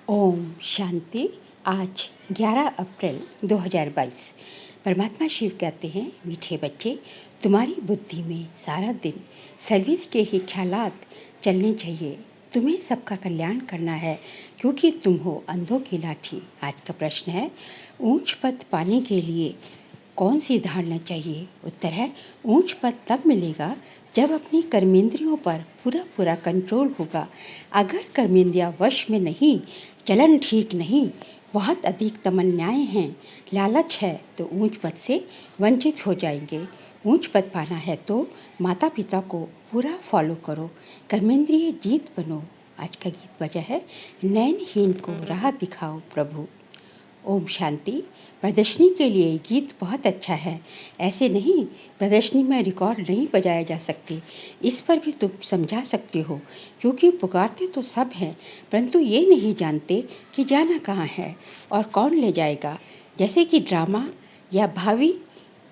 ओम शांति। आज 11 अप्रैल 2022। परमात्मा शिव कहते हैं, मीठे बच्चे, तुम्हारी बुद्धि में सारा दिन सर्विस के ही ख्यालात चलने चाहिए। तुम्हें सबका कल्याण करना है क्योंकि तुम हो अंधों की लाठी। आज का प्रश्न है, ऊंच पद पाने के लिए कौन सी धारणा चाहिए? उत्तर है, ऊंच पद तब मिलेगा जब अपनी कर्मेंद्रियों पर पूरा पूरा कंट्रोल होगा। अगर कर्मेंद्रियां वश में नहीं, चलन ठीक नहीं, बहुत अधिक तमन्नाएं हैं, लालच है, तो ऊंच पद से वंचित हो जाएंगे। ऊंच पद पाना है तो माता पिता को पूरा फॉलो करो, कर्मेंद्रिय जीत बनो। आज का गीत वजह है, नयनहीन को राह दिखाओ प्रभु। ओम शांति। प्रदर्शनी के लिए गीत बहुत अच्छा है, ऐसे नहीं प्रदर्शनी में रिकॉर्ड नहीं बजाए जा सकते, इस पर भी तुम समझा सकते हो, क्योंकि पुकारते तो सब हैं परंतु ये नहीं जानते कि जाना कहाँ है और कौन ले जाएगा। जैसे कि ड्रामा या भावी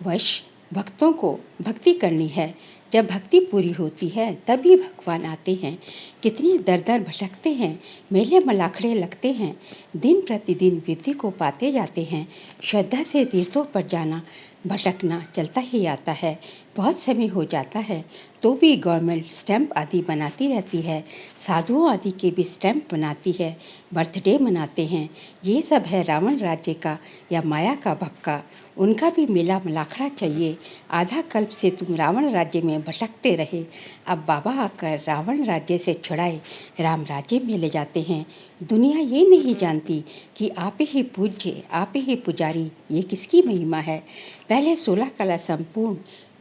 वश भक्तों को भक्ति करनी है, जब भक्ति पूरी होती है तभी भगवान आते हैं। कितनी दर दर भटकते हैं, मेले मलाखड़े लगते हैं, दिन प्रतिदिन वृद्धि को पाते जाते हैं। श्रद्धा से तीर्थों पर जाना भटकना चलता ही आता है। बहुत समय हो जाता है तो भी गवर्नमेंट स्टैंप आदि बनाती रहती है, साधुओं आदि के भी स्टैंप बनाती है, बर्थडे मनाते हैं। ये सब है रावण राज्य का या माया का भक्का। उनका भी मेला मलाखड़ा चाहिए। आधा कल्प से तुम रावण राज्य में भटकते रहे, अब बाबा आकर रावण राज्य से छुड़ाए राम राज्य में ले जाते हैं। दुनिया ये नहीं जानती कि आप ही पूज्य, आप ही पुजारी, ये किसकी महिमा है। पहले 16 कला संपूर्ण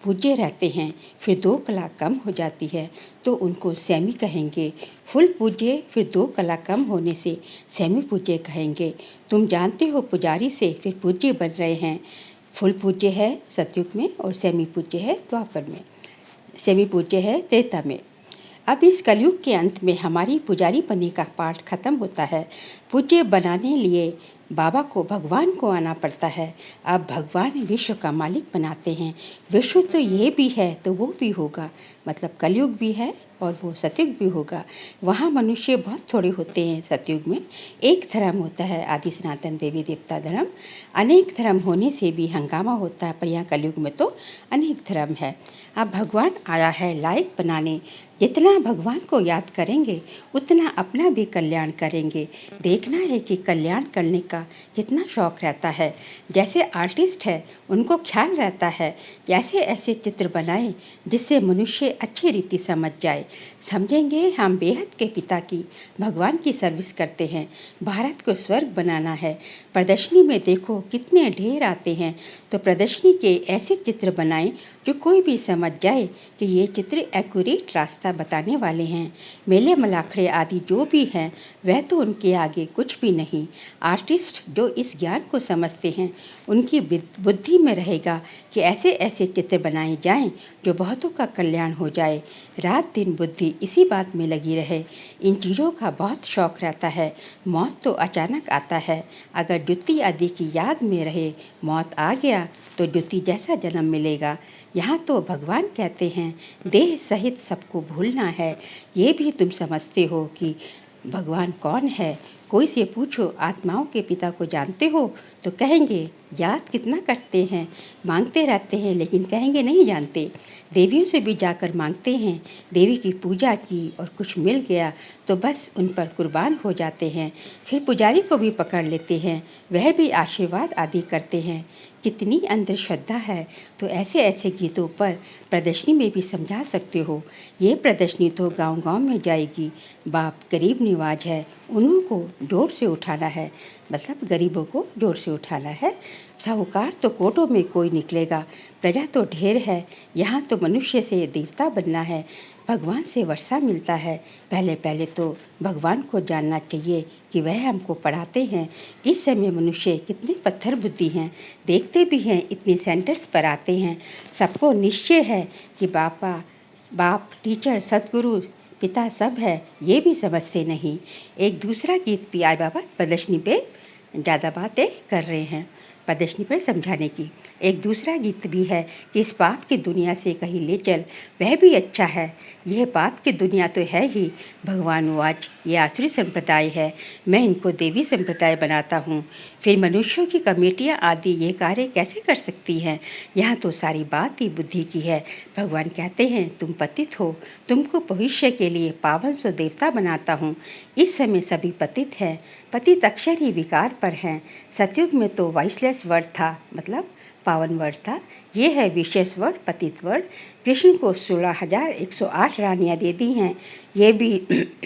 पूज्य रहते हैं, फिर 2 कला कम हो जाती है तो उनको सेमी कहेंगे। फुल पूज्य, फिर 2 कला कम होने से सेमी पूज्य कहेंगे। तुम जानते हो पुजारी से फिर पूज्य बन रहे हैं। फुल पूज्य है सतयुग में और सेमी पूज्य है द्वापर में, सेमी पूज्य है त्रेता में। अब इस कलयुग के अंत में हमारी पुजारी बनने का पाठ खत्म होता है। पूज्य बनाने लिए बाबा को, भगवान को आना पड़ता है। अब भगवान विश्व का मालिक बनाते हैं। विश्व तो ये भी है तो वो भी होगा, मतलब कलयुग भी है और वो सतयुग भी होगा। वहाँ मनुष्य बहुत थोड़े होते हैं। सतयुग में एक धर्म होता है, आदि सनातन देवी देवता धर्म। अनेक धर्म होने से भी हंगामा होता है, पर यहाँ कलयुग में तो अनेक धर्म है। अब भगवान आया है लायक बनाने। जितना भगवान को याद करेंगे उतना अपना भी कल्याण करेंगे। देखना है कि कल्याण करने का कितना शौक रहता है। जैसे आर्टिस्ट है उनको ख्याल रहता है जैसे ऐसे चित्र बनाएं जिससे मनुष्य अच्छी रीति समझ जाए, समझेंगे हम बेहद के पिता की, भगवान की सर्विस करते हैं, भारत को स्वर्ग बनाना है। प्रदर्शनी में देखो कितने ढेर आते हैं, तो प्रदर्शनी के ऐसे चित्र बनाएं जो कोई भी समझ जाए कि ये चित्र एक्यूरेट रास्ता बताने वाले हैं। मेले मलाखड़े आदि जो भी हैं वह तो उनके आगे कुछ भी नहीं। आर्टिस्ट जो इस ज्ञान को समझते हैं उनकी बुद्धि में रहेगा कि ऐसे ऐसे चित्र बनाए जाएं जो बहुतों का कल्याण हो जाए। रात दिन बुद्धि इसी बात में लगी रहे। इन चीज़ों का बहुत शौक रहता है। मौत तो अचानक आता है, अगर द्युति आदि की याद में रहे, मौत आ गया तो द्युति जैसा जन्म मिलेगा। यहाँ तो भगवान कहते हैं देह सहित सबको भूलना है। ये भी तुम समझते हो कि भगवान कौन है। कोई से पूछो आत्माओं के पिता को जानते हो तो कहेंगे याद कितना करते हैं, मांगते रहते हैं, लेकिन कहेंगे नहीं जानते। देवियों से भी जाकर मांगते हैं, देवी की पूजा की और कुछ मिल गया तो बस उन पर कुर्बान हो जाते हैं। फिर पुजारी को भी पकड़ लेते हैं, वह भी आशीर्वाद आदि करते हैं। कितनी अंधश्रद्धा है, तो ऐसे ऐसे गीतों पर प्रदर्शनी में भी समझा सकते हो। ये प्रदर्शनी तो गांव-गांव में जाएगी। बाप गरीब निवाज है, उन्हीं को जोर से उठाना है, मतलब गरीबों को जोर से उठाना है। साहूकार तो कोटों में कोई निकलेगा, प्रजा तो ढेर है। यहाँ तो मनुष्य से देवता बनना है, भगवान से वर्षा मिलता है। पहले पहले तो भगवान को जानना चाहिए कि वह हमको पढ़ाते हैं। इस समय मनुष्य कितने पत्थर बुद्धि हैं, देखते भी हैं इतने सेंटर्स पर आते हैं। सबको निश्चय है कि बाप टीचर सदगुरु पिता सब है, ये भी समझते नहीं। एक दूसरा गीत भी आज बाबा प्रदर्शनी पे ज़्यादा बातें कर रहे हैं, प्रदर्शनी पर समझाने की। एक दूसरा गीत भी है कि इस पाप की दुनिया से कहीं ले चल, वह भी अच्छा है। यह पाप की दुनिया तो है ही। भगवान वाच, ये आसुरी संप्रदाय है, मैं इनको देवी संप्रदाय बनाता हूँ। फिर मनुष्यों की कमेटियाँ आदि ये कार्य कैसे कर सकती हैं? यहाँ तो सारी बात ही बुद्धि की है। भगवान कहते हैं, तुम पतित हो, तुमको भविष्य के लिए पावन सो देवता बनाता हूँ। इस समय सभी पतित हैं। पतित अक्षर ही विकार पर हैं। सतयुग में तो वाइसलेस वर्ड था, मतलब पावन वर्ड था। ये है विशेष वर्ड, पतित वर्ड। कृष्ण को 16,108 रानियाँ दे दी हैं। ये भी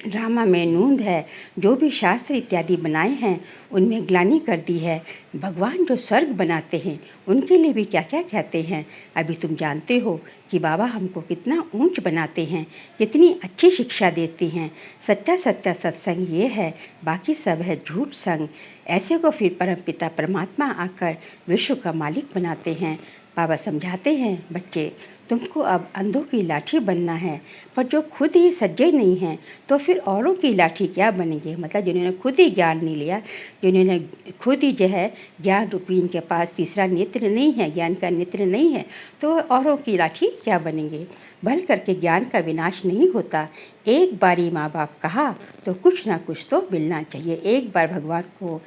ड्रामा में नूंद है। जो भी शास्त्र इत्यादि बनाए हैं उनमें ग्लानि कर दी है। भगवान जो स्वर्ग बनाते हैं उनके लिए भी क्या क्या कहते हैं। अभी तुम जानते हो कि बाबा हमको कितना ऊंच बनाते हैं, कितनी अच्छी शिक्षा देती हैं। सच्चा सच्चा सत्संग ये है, बाकी सब है झूठ संग। ऐसे को फिर परमपिता परमात्मा आकर विश्व का मालिक बनाते हैं। बाबा समझाते हैं, बच्चे तुमको अब अंधों की लाठी बनना है, पर जो खुद ही सज्जे नहीं हैं तो फिर औरों की लाठी क्या बनेंगे। मतलब जिन्होंने खुद ही ज्ञान नहीं लिया, जिन्होंने खुद ही जो है ज्ञान रूपी, इनके पास तीसरा नेत्र नहीं है, ज्ञान का नेत्र नहीं है, तो औरों की लाठी क्या बनेंगे। भल करके ज्ञान का विनाश नहीं होता। एक बारी माँ बाप कहा तो कुछ ना कुछ तो मिलना चाहिए। एक बार भगवान को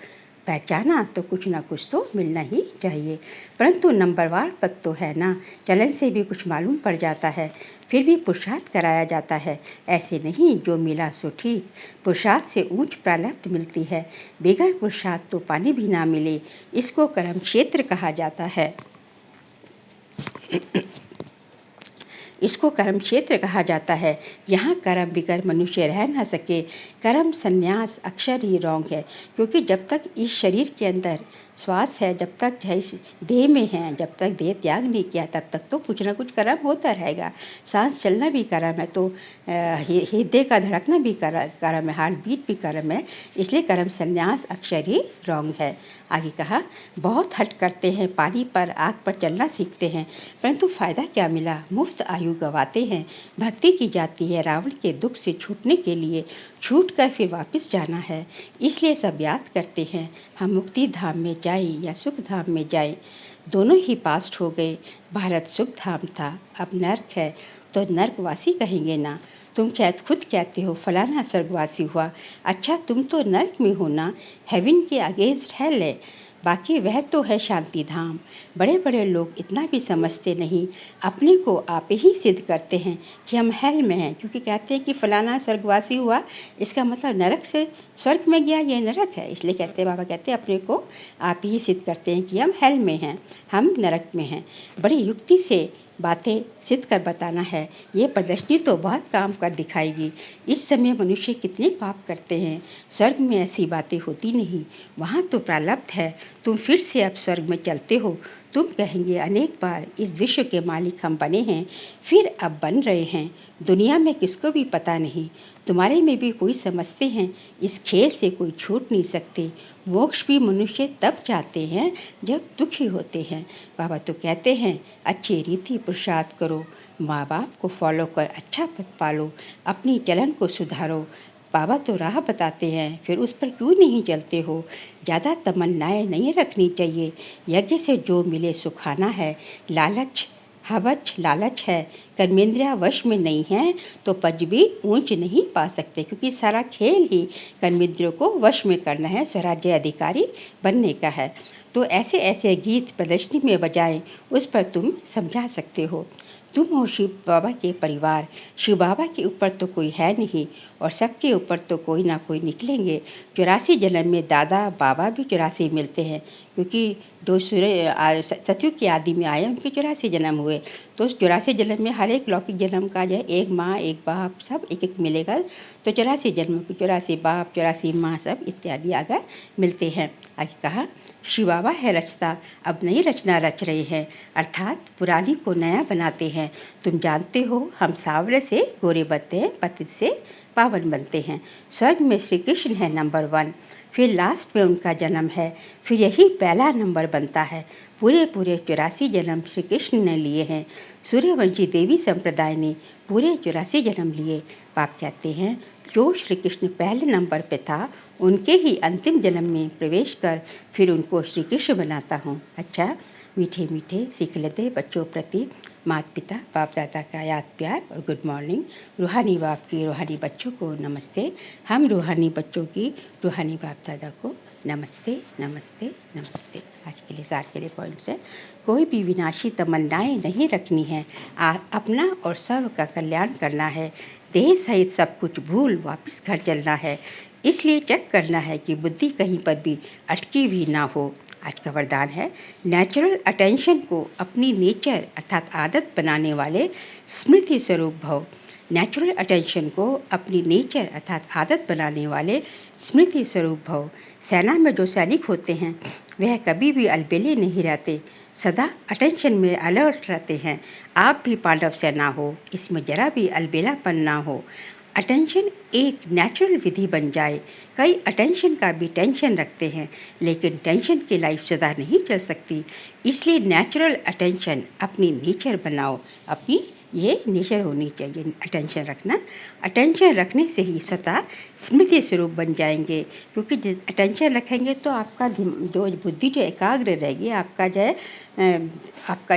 पहचाना तो कुछ ना कुछ तो मिलना ही चाहिए। परंतु नंबरवार पद तो है ना, चलन से भी कुछ मालूम पड़ जाता है, फिर भी पुरुषार्थ कराया जाता है। ऐसे नहीं जो मिला सो ठीक, पुरुषार्थ से ऊंच प्राप्ति मिलती है। बगैर पुरुषार्थ तो पानी भी ना मिले। इसको कर्म क्षेत्र कहा जाता है। इसको कर्म क्षेत्र कहा जाता है। यहाँ कर्म बिगर मनुष्य रह ना सके। कर्म संन्यास अक्षर ही रॉन्ग है, क्योंकि जब तक इस शरीर के अंदर श्वास है, जब तक इस देह में है, जब तक देह त्याग नहीं किया तब तक तो कुछ ना कुछ कर्म होता रहेगा। सांस चलना भी कर्म है, तो हृदय का धड़कना भी कर्म है, हार्ट बीट भी कर्म है। इसलिए कर्म संन्यास अक्षर ही रॉन्ग है। आगे कहा, बहुत हट करते हैं, पानी पर आग पर चलना सीखते हैं, परंतु फ़ायदा क्या मिला, मुफ्त आयु गवाते हैं। भक्ति की जाती है रावण के दुख से छूटने के लिए, छूट कर फिर वापस जाना है। इसलिए सब याद करते हैं, हम मुक्ति धाम में जाएं या सुख धाम में जाएं। दोनों ही पास्ट हो गए। भारत सुख धाम था, अब नर्क है, तो नर्कवासी कहेंगे ना। तुम खुद कहते हो फलाना स्वर्गवासी हुआ, अच्छा तुम तो नर्क में हो ना। हेवन के अगेंस्ट हेल है, बाकी वह तो है शांति धाम। बड़े बड़े लोग इतना भी समझते नहीं, अपने को आप ही सिद्ध करते हैं कि हम हेल में हैं, क्योंकि कहते हैं कि फलाना स्वर्गवासी हुआ, इसका मतलब नरक से स्वर्ग में गया, ये नरक है। इसलिए कहते हैं, बाबा कहते हैं अपने को आप ही सिद्ध करते हैं कि हम हेल में हैं, हम नरक में हैं। बड़ी युक्ति से बातें सिद्ध कर बताना है। ये प्रदर्शनी तो बहुत काम कर दिखाएगी। इस समय मनुष्य कितने पाप करते हैं। स्वर्ग में ऐसी बातें होती नहीं, वहाँ तो प्रारब्ध है। तुम फिर से अब स्वर्ग में चलते हो। तुम कहेंगे अनेक बार, इस विश्व के मालिक हम बने हैं, फिर अब बन रहे हैं। दुनिया में किसको भी पता नहीं, तुम्हारे में भी कोई समझते हैं, इस खेल से कोई छूट नहीं सकते। मोक्ष भी मनुष्य तब चाहते हैं जब दुखी होते हैं। बाबा तो कहते हैं, अच्छी रीति पुरुषार्थ करो, माँ बाप को फॉलो कर अच्छा पद पालो, अपनी चलन को सुधारो। बाबा तो राह बताते हैं, फिर उस पर क्यों नहीं चलते हो। ज़्यादा तमन्नाएं नहीं रखनी चाहिए। यज्ञ से जो मिले सुखाना है। लालच हवच लालच है, कर्मेंद्रिया वश में नहीं है तो पद भी ऊंच नहीं पा सकते, क्योंकि सारा खेल ही कर्मेंद्रियों को वश में करना है, स्वराज्य अधिकारी बनने का है। तो ऐसे ऐसे गीत प्रदर्शनी में बजाएं, उस पर तुम समझा सकते हो। तुम हो शिव बाबा के परिवार, शिव बाबा के ऊपर तो कोई है नहीं, और सबके ऊपर तो कोई ना कोई निकलेंगे। 84 जन्म में दादा बाबा भी 84 मिलते हैं, क्योंकि जो सतयुग के आदि में आए उनके 84 जन्म हुए। तो उस 84 जन्म में हर एक लौकिक जन्म का जो है, एक माँ एक बाप सब एक एक मिलेगा, तो 84 जन्म को 84 बाप 84 माँ सब इत्यादि आगे मिलते हैं। आगे कहा, शिव बाबा है रचता, अब नई रचना रच रहे हैं, अर्थात पुरानी को नया बनाते हैं। तुम जानते हो हम सांवरे से गोरे बनते हैं, पतित से पावन बनते हैं। स्वर्ग में श्री कृष्ण है नंबर 1, फिर लास्ट में उनका जन्म है, फिर यही पहला नंबर बनता है। पूरे 84 जन्म श्री कृष्ण ने लिए हैं। सूर्यवंशी देवी संप्रदाय ने पूरे 84 जन्म लिए। बाप कहते हैं, जो श्री कृष्ण पहले नंबर पे था, उनके ही अंतिम जन्म में प्रवेश कर फिर उनको श्री कृष्ण बनाता हूँ। अच्छा मीठे मीठे सीख लेते बच्चों प्रति माता पिता बाप दादा का याद प्यार और गुड मॉर्निंग। रूहानी बाप की रूहानी बच्चों को नमस्ते। हम रूहानी बच्चों की रूहानी बाप दादा को नमस्ते नमस्ते नमस्ते। आज के लिए सार के लिए पॉइंट्स है। कोई भी विनाशी तमन्नाएं नहीं रखनी है। अपना और सर्व का कल्याण करना है। देह सहित सब कुछ भूल वापस घर चलना है। इसलिए चेक करना है कि बुद्धि कहीं पर भी अटकी हुई ना हो। आज का वरदान है, नेचुरल अटेंशन को अपनी नेचर अर्थात आदत बनाने वाले स्मृति स्वरूप भव। नेचुरल अटेंशन को अपनी नेचर अर्थात आदत बनाने वाले स्मृति स्वरूप भव। सेना में जो सैनिक होते हैं वह कभी भी अलबेले नहीं रहते, सदा अटेंशन में अलर्ट रहते हैं। आप भी पांडव सेना हो, इसमें जरा भी अलबेलापन ना हो। अटेंशन एक नेचुरल विधि बन जाए। कई अटेंशन का भी टेंशन रखते हैं, लेकिन टेंशन की लाइफ सदा नहीं चल सकती। इसलिए नेचुरल अटेंशन अपनी नेचर बनाओ। अपनी ये नेचर होनी चाहिए अटेंशन रखना। अटेंशन रखने से ही स्वतः स्मृति स्वरूप बन जाएंगे, क्योंकि अटेंशन रखेंगे तो आपका जो बुद्धि जो एकाग्र रहेगी, आपका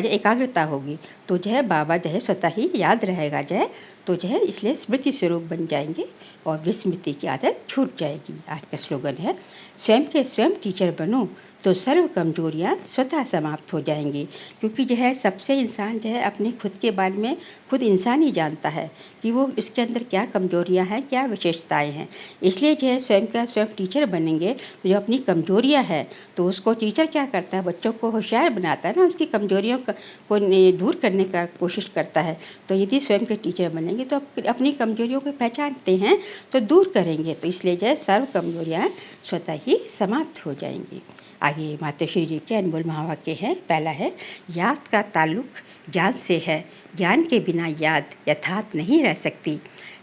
जो एकाग्रता होगी तो जो है बाबा जो है स्वतः ही याद रहेगा जो है, तो जो है इसलिए स्मृति स्वरूप बन जाएंगे और विस्मृति की आदत छूट जाएगी। आज का स्लोगन है, स्वयं के स्वयं टीचर बनो तो सर्व कमजोरियाँ स्वतः समाप्त हो जाएंगी। क्योंकि जो है सबसे इंसान जो है अपने खुद के बारे में खुद इंसान ही जानता है कि वो इसके अंदर क्या कमजोरियाँ हैं, क्या विशेषताएं हैं। इसलिए जो है स्वयं का स्वयं टीचर बनेंगे तो जो अपनी कमजोरियाँ हैं तो उसको टीचर क्या करता है, बच्चों को होशियार बनाता है ना, उसकी कमजोरियों को दूर करने का कोशिश करता है। तो यदि स्वयं के टीचर बनेंगे तो अपनी कमजोरियों को पहचानते हैं तो दूर करेंगे, तो इसलिए जो है सर्व कमजोरियाँ स्वतः ही समाप्त हो जाएंगी। आगे माताश्री जी के अनमोल महावाक्य हैं। पहला है, याद का ताल्लुक ज्ञान से है, ज्ञान के बिना याद यथार्थ नहीं रह सकती।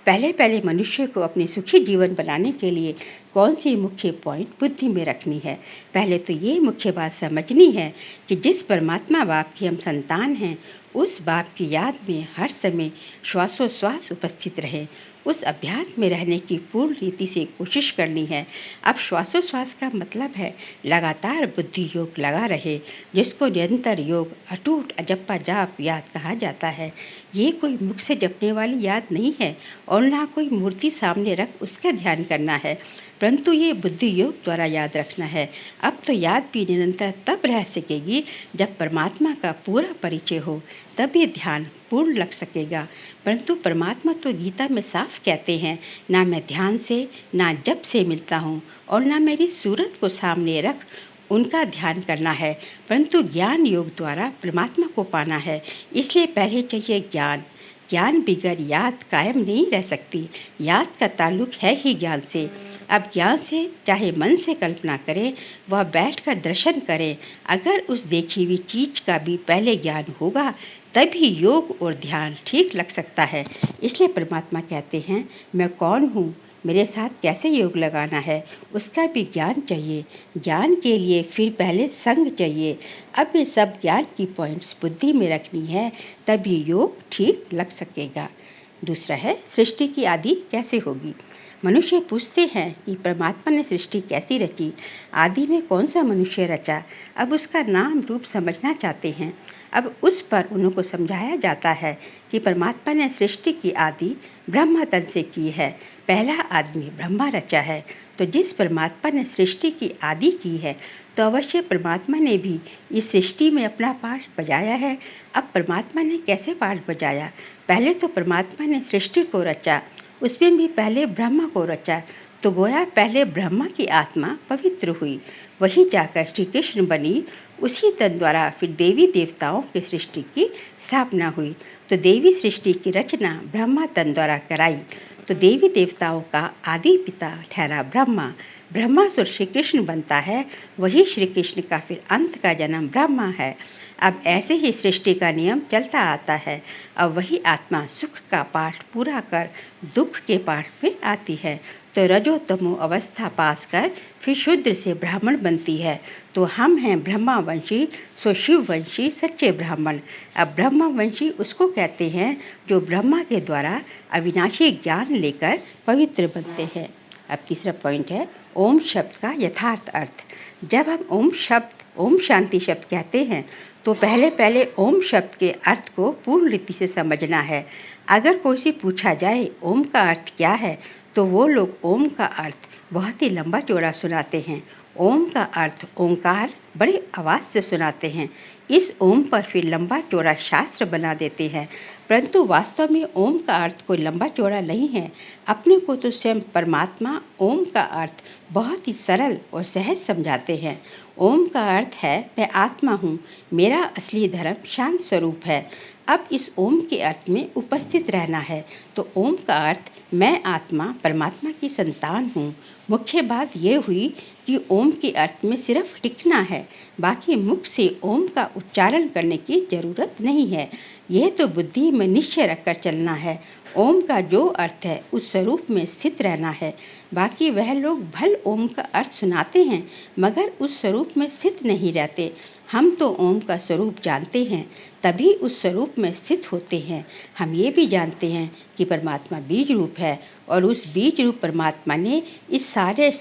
पहले पहले मनुष्य को अपने सुखी जीवन बनाने के लिए कौन सी मुख्य पॉइंट बुद्धि में रखनी है। पहले तो ये मुख्य बात समझनी है कि जिस परमात्मा बाप की हम संतान हैं, उस बाप की याद में हर समय श्वासोश्वास उपस्थित रहे। उस अभ्यास में रहने की पूर्ण रीति से कोशिश करनी है। अब श्वासोश्वास का मतलब है लगातार बुद्धि योग लगा रहे, जिसको निरंतर योग अटूट अजप्पा जाप याद कहा जाता है। ये कोई मुख से जपने वाली याद नहीं है और ना कोई मूर्ति सामने रख उसका ध्यान करना है, परंतु ये बुद्धि योग द्वारा याद रखना है। अब तो याद भी निरंतर तब रह सकेगी जब परमात्मा का पूरा परिचय हो, तब ये ध्यान पूर्ण लग सकेगा। परंतु परमात्मा तो गीता में साफ कहते हैं, ना मैं ध्यान से ना जप से मिलता हूँ और ना मेरी सूरत को सामने रख उनका ध्यान करना है, परंतु ज्ञान योग द्वारा परमात्मा को पाना है। इसलिए पहले चाहिए ज्ञान। ज्ञान बिगर याद कायम नहीं रह सकती। याद का ताल्लुक है ही ज्ञान से। अब ज्ञान से चाहे मन से कल्पना करें व बैठकर दर्शन करें, अगर उस देखी हुई चीज का भी पहले ज्ञान होगा तभी योग और ध्यान ठीक लग सकता है। इसलिए परमात्मा कहते हैं, मैं कौन हूँ, मेरे साथ कैसे योग लगाना है, उसका भी ज्ञान चाहिए। ज्ञान के लिए फिर पहले संग चाहिए। अब ये सब ज्ञान की पॉइंट्स बुद्धि में रखनी है, तभी योग ठीक लग सकेगा। दूसरा है, सृष्टि की आदि कैसे होगी। मनुष्य पूछते हैं कि परमात्मा ने सृष्टि कैसी रची, आदि में कौन सा मनुष्य रचा। अब उसका नाम रूप समझना चाहते हैं। अब उस पर उनको समझाया जाता है कि परमात्मा ने सृष्टि की आदि ब्रह्मा तन से की है। पहला आदमी ब्रह्मा रचा है। तो जिस परमात्मा ने सृष्टि की आदि की है तो अवश्य परमात्मा ने भी इस सृष्टि में अपना पाठ बजाया है। अब परमात्मा ने कैसे पाठ बजाया, पहले तो परमात्मा ने सृष्टि को रचा, उसमें भी पहले ब्रह्मा को रचा। तो गोया पहले ब्रह्मा की आत्मा पवित्र हुई, वही जाकर श्री कृष्ण बनी। उसी तन द्वारा फिर देवी देवताओं की सृष्टि की स्थापना हुई। तो देवी सृष्टि की रचना ब्रह्मा तन द्वारा कराई। तो देवी देवताओं का आदि पिता ठहरा ब्रह्मा। ब्रह्मा से श्री कृष्ण बनता है, वही श्री कृष्ण का फिर अंत का जन्म ब्रह्मा है। अब ऐसे ही सृष्टि का नियम चलता आता है। अब वही आत्मा सुख का पाठ पूरा कर दुख के पाठ में आती है, तो रजो तमो अवस्था पास कर फिर शूद्र से ब्राह्मण बनती है। तो हम हैं ब्रह्मावंशी, सो शिववंशी सच्चे ब्राह्मण। अब ब्रह्मावंशी उसको कहते हैं जो ब्रह्मा के द्वारा अविनाशी ज्ञान लेकर पवित्र बनते हैं। अब तीसरा पॉइंट है, ओम शब्द का यथार्थ अर्थ। जब हम ओम शांति शब्द कहते हैं तो पहले पहले ओम शब्द के अर्थ को पूर्ण रीति से समझना है। अगर कोई से पूछा जाए ओम का अर्थ क्या है तो वो लोग ओम का अर्थ बहुत ही लंबा चौड़ा सुनाते हैं। ओम का अर्थ ओंकार बड़े आवाज़ से सुनाते हैं। इस ओम पर फिर लंबा चौड़ा शास्त्र बना देते हैं, परंतु वास्तव में ओम का अर्थ कोई लंबा चौड़ा नहीं है। अपने को तो स्वयं परमात्मा ओम का अर्थ बहुत ही सरल और सहज समझाते हैं। ओम का अर्थ है मैं आत्मा हूँ, मेरा असली धर्म शांत स्वरूप है। अब इस ओम के अर्थ में उपस्थित रहना है। तो ओम का अर्थ मैं आत्मा परमात्मा की संतान हूँ। मुख्य बात ये हुई कि ओम के अर्थ में सिर्फ टिकना है, बाकी मुख से ओम का उच्चारण करने की जरूरत नहीं है। यह तो बुद्धि में निश्चय रखकर चलना है। ओम का जो अर्थ है उस स्वरूप में स्थित रहना है। बाकी वह लोग भल ओम का अर्थ सुनाते हैं मगर उस स्वरूप में स्थित नहीं रहते। हम तो ओम का स्वरूप जानते हैं, तभी उस स्वरूप में स्थित होते हैं। हम ये भी जानते हैं कि परमात्मा बीज रूप है और उस बीज रूप परमात्मा ने इस सारे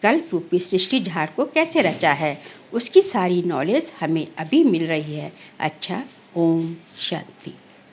कल्प रूपी सृष्टि झाड़ को कैसे रचा है, उसकी सारी नॉलेज हमें अभी मिल रही है। अच्छा, ओम शांति।